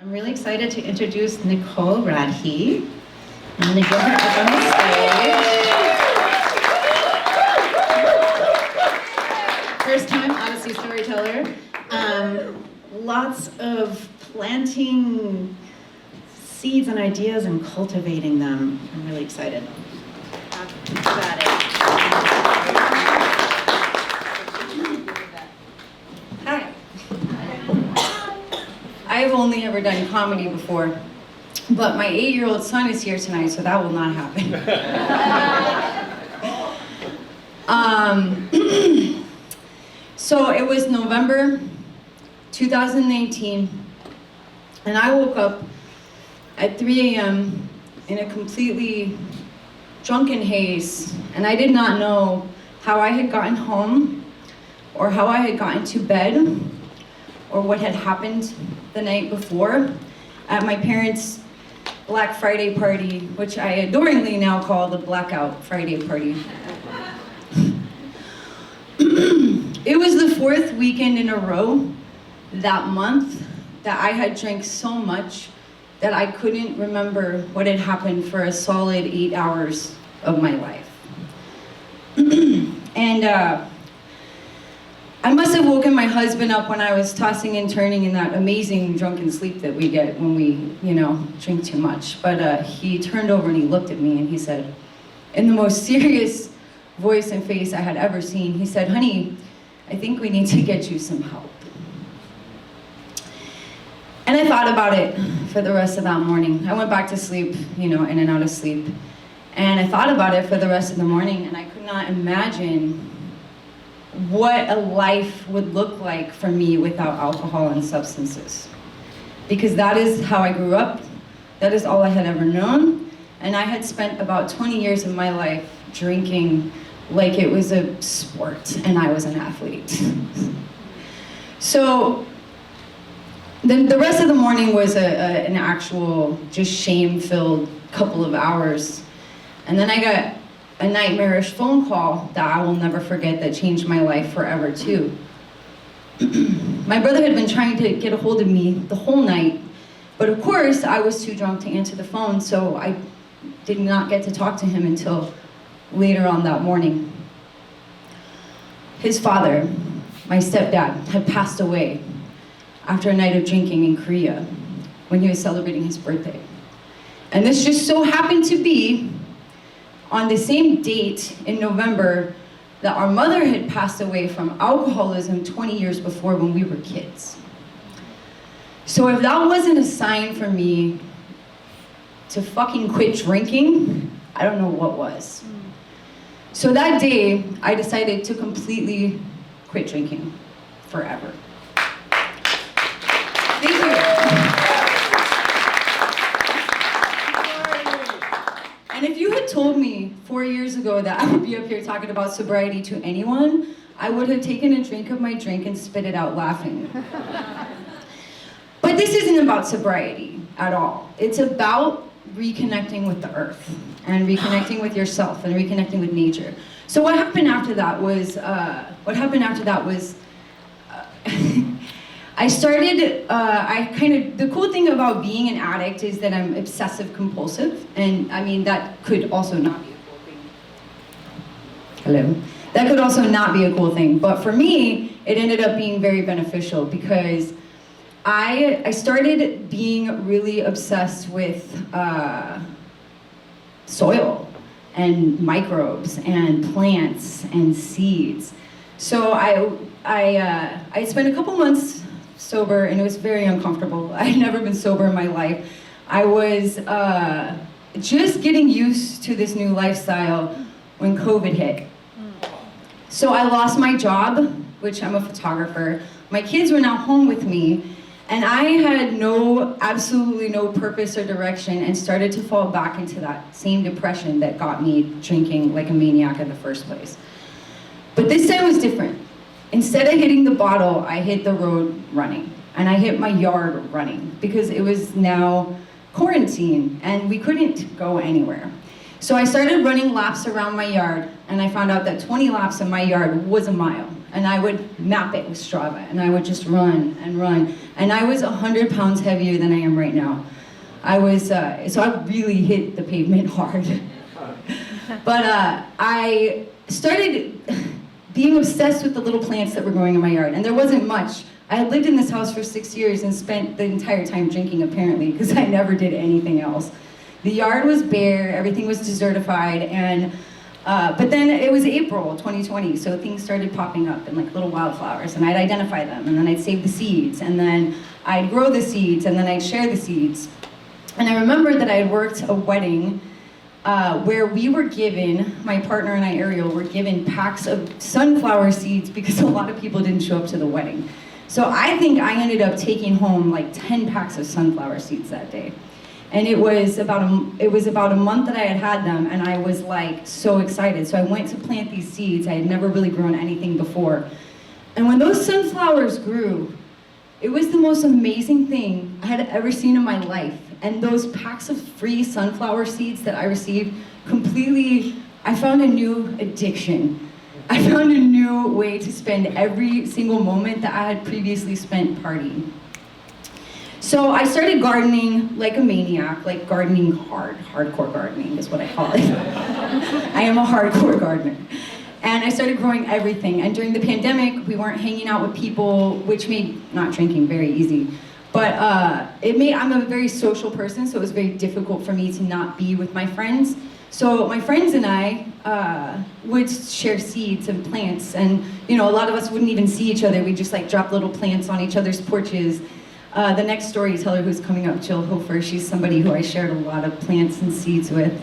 I'm really excited to introduce Niccole Radhe. I'm going to get her up on the stage. First time Odyssey storyteller. Lots of planting seeds and ideas and cultivating them. I'm really excited. Got it. Hi. I've only ever done comedy before, but my 8-year-old son is here tonight, so that will not happen. So it was November 2018, and I woke up at 3 a.m. in a completely drunken haze, and I did not know how I had gotten home, or how I had gotten to bed, or what had happened the night before at my parents' Black Friday party, which I adoringly now call the Blackout Friday party. It was the 4th weekend in a row that month that I had drank so much that I couldn't remember what had happened for a solid 8 hours of my life. And I must have woken my husband up when I was tossing and turning in that amazing drunken sleep that we get when we, drink too much. But he turned over and he looked at me and he said, in the most serious voice and face I had ever seen, he said, "Honey, I think we need to get you some help." And I thought about it for the rest of that morning. I went back to sleep, in and out of sleep. And I thought about it for the rest of the morning, and I could not imagine what a life would look like for me without alcohol and substances. Because that is how I grew up. That is all I had ever known. And I had spent about 20 years of my life drinking like it was a sport and I was an athlete. So the rest of the morning was an actual just shame-filled couple of hours. And then I got a nightmarish phone call that I will never forget that changed my life forever too. My brother had been trying to get a hold of me the whole night, but of course I was too drunk to answer the phone, so I did not get to talk to him until later on that morning. His father, my stepdad, had passed away after a night of drinking in Korea when he was celebrating his birthday. And this just so happened to be on the same date in November that our mother had passed away from alcoholism 20 years before when we were kids. So if that wasn't a sign for me to fucking quit drinking, I don't know what was. So that day, I decided to completely quit drinking forever. Thank you. And if you had told me 4 years ago that I would be up here talking about sobriety to anyone, I would have taken a drink of my drink and spit it out laughing. But this isn't about sobriety at all. It's about reconnecting with the earth and reconnecting with yourself and reconnecting with nature. So what happened after that was, I started, the cool thing about being an addict is that I'm obsessive compulsive, and I mean, that could also not be a cool thing. Hello? That could also not be a cool thing, but for me, it ended up being very beneficial because I started being really obsessed with soil and microbes and plants and seeds. So I spent a couple months sober, and it was very uncomfortable. I had never been sober in my life. I was just getting used to this new lifestyle when COVID hit. So I lost my job, which I'm a photographer. My kids were now home with me, and I had absolutely no purpose or direction, and started to fall back into that same depression that got me drinking like a maniac in the first place. But this time was different. Instead of hitting the bottle, I hit the road running, and I hit my yard running because it was now quarantine and we couldn't go anywhere. So I started running laps around my yard, and I found out that 20 laps in my yard was a mile. And I would map it with Strava, and I would just run and run. And I was 100 pounds heavier than I am right now. I was, so I really hit the pavement hard. But I started being obsessed with the little plants that were growing in my yard, and there wasn't much. I had lived in this house for 6 years and spent the entire time drinking, apparently, because I never did anything else. The yard was bare, everything was desertified, and but then it was April 2020, so things started popping up in like little wildflowers, and I'd identify them, and then I'd save the seeds, and then I'd grow the seeds, and then I'd share the seeds. And I remember that I had worked a wedding where we were given, my partner and I, Ariel, were given packs of sunflower seeds because a lot of people didn't show up to the wedding. So I think I ended up taking home like 10 packs of sunflower seeds that day. And it was about a month that I had had them, and I was like so excited. So I went to plant these seeds. I had never really grown anything before. And when those sunflowers grew, it was the most amazing thing I had ever seen in my life. And those packs of free sunflower seeds that I received I found a new addiction. I found a new way to spend every single moment that I had previously spent partying. So I started gardening like a maniac, like gardening hardcore gardening is what I call it. I am a hardcore gardener. And I started growing everything. And during the pandemic, we weren't hanging out with people, which made not drinking very easy. But I'm a very social person, so it was very difficult for me to not be with my friends. So my friends and I would share seeds and plants, and a lot of us wouldn't even see each other. We'd just like drop little plants on each other's porches. The next storyteller who's coming up, Jill Hofer, she's somebody who I shared a lot of plants and seeds with.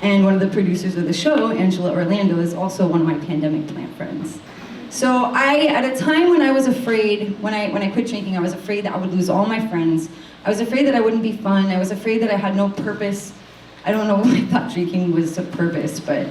And one of the producers of the show, Angela Orlando, is also one of my pandemic plant friends. So at a time when I was afraid, when I quit drinking, I was afraid that I would lose all my friends. I was afraid that I wouldn't be fun. I was afraid that I had no purpose. I don't know why I thought drinking was a purpose, but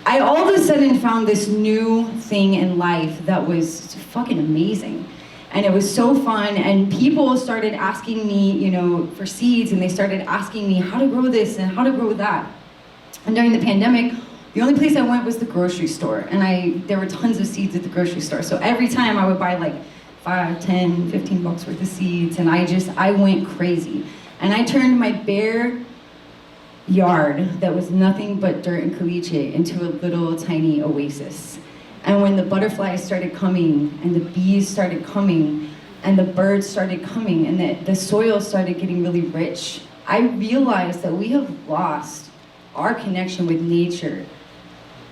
I all of a sudden found this new thing in life that was fucking amazing. And it was so fun, and people started asking me, for seeds, and they started asking me how to grow this and how to grow that. And during the pandemic, the only place I went was the grocery store, and there were tons of seeds at the grocery store. So every time I would buy like 5, 10, 15 bucks worth of seeds, and I went crazy. And I turned my bare yard that was nothing but dirt and caliche into a little tiny oasis. And when the butterflies started coming, and the bees started coming, and the birds started coming, and the soil started getting really rich, I realized that we have lost our connection with nature.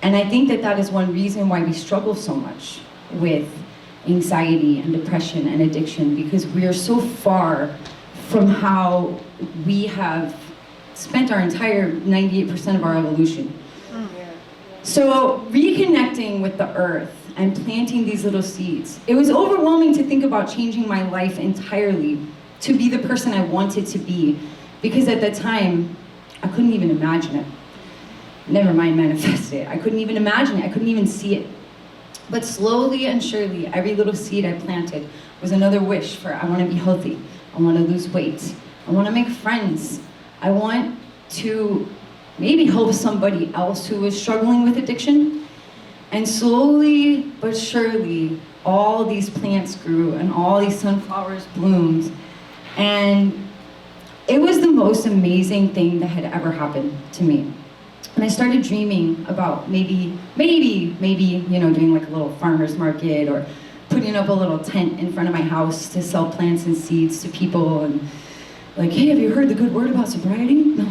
And I think that is one reason why we struggle so much with anxiety and depression and addiction, because we are so far from how we have spent our entire 98% of our evolution. So reconnecting with the earth and planting these little seeds, it was overwhelming to think about changing my life entirely to be the person I wanted to be, because at that time, I couldn't even imagine it. Never mind manifest it. I couldn't even imagine it. I couldn't even see it. But slowly and surely, every little seed I planted was another wish for I want to be healthy. I want to lose weight. I want to make friends. I want to maybe help somebody else who is struggling with addiction. And slowly but surely, all these plants grew and all these sunflowers bloomed. And it was the most amazing thing that had ever happened to me. And I started dreaming about maybe, doing like a little farmer's market, or putting up a little tent in front of my house to sell plants and seeds to people, and like, hey, have you heard the good word about sobriety? No.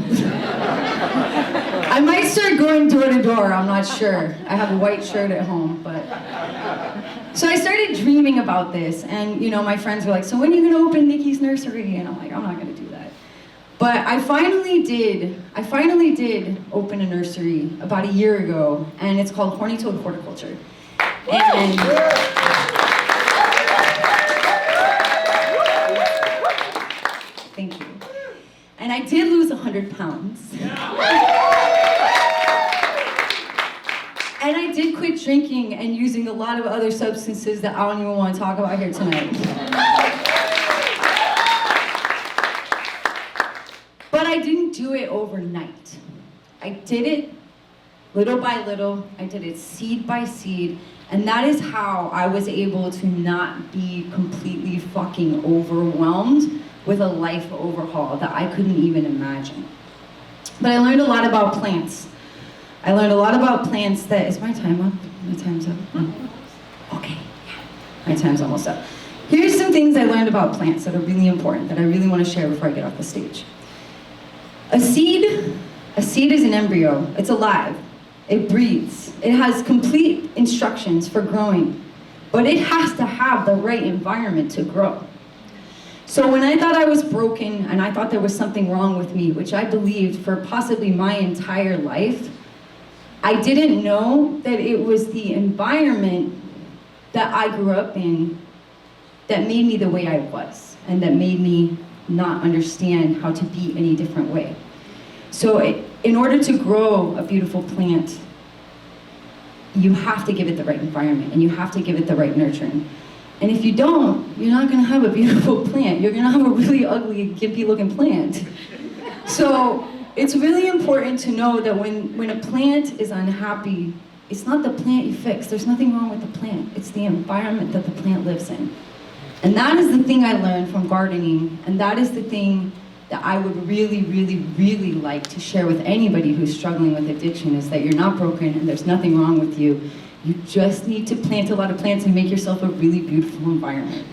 I might start going door to door, I'm not sure. I have a white shirt at home, but. So I started dreaming about this, and my friends were like, so when are you gonna open Nikki's nursery? And I'm like, I'm not gonna do that. But I finally did open a nursery about a year ago, and it's called Horny Toad Horticulture. And thank you. And I did lose 100 pounds. And I did quit drinking and using a lot of other substances that I don't even want to talk about here tonight. But I didn't do it overnight. I did it little by little. I did it seed by seed. And that is how I was able to not be completely fucking overwhelmed with a life overhaul that I couldn't even imagine. But I learned a lot about plants. I learned a lot about plants that, is my time up? My time's up? No. Okay, yeah. My time's almost up. Here's some things I learned about plants that are really important, that I really want to share before I get off the stage. A seed is an embryo. It's alive. It breathes. It has complete instructions for growing, but it has to have the right environment to grow. So when I thought I was broken and I thought there was something wrong with me, which I believed for possibly my entire life, I didn't know that it was the environment that I grew up in that made me the way I was, and that made me not understand how to be any different way. So in order to grow a beautiful plant, you have to give it the right environment, and you have to give it the right nurturing. And if you don't, you're not gonna have a beautiful plant. You're gonna have a really ugly, gimpy looking plant. So it's really important to know that when a plant is unhappy, it's not the plant you fix. There's nothing wrong with the plant. It's the environment that the plant lives in. And that is the thing I learned from gardening, and that is the thing that I would really, really, really like to share with anybody who's struggling with addiction, is that you're not broken and there's nothing wrong with you. You just need to plant a lot of plants and make yourself a really beautiful environment.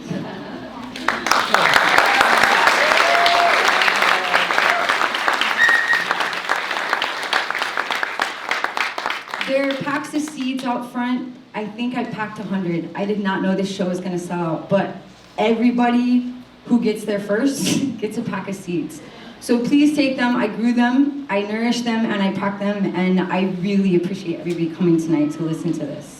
There are packs of seeds out front. I think I packed 100. I did not know this show was gonna sell out, but everybody who gets there first gets a pack of seeds. So please take them. I grew them, I nourished them, and I packed them, and I really appreciate everybody coming tonight to listen to this.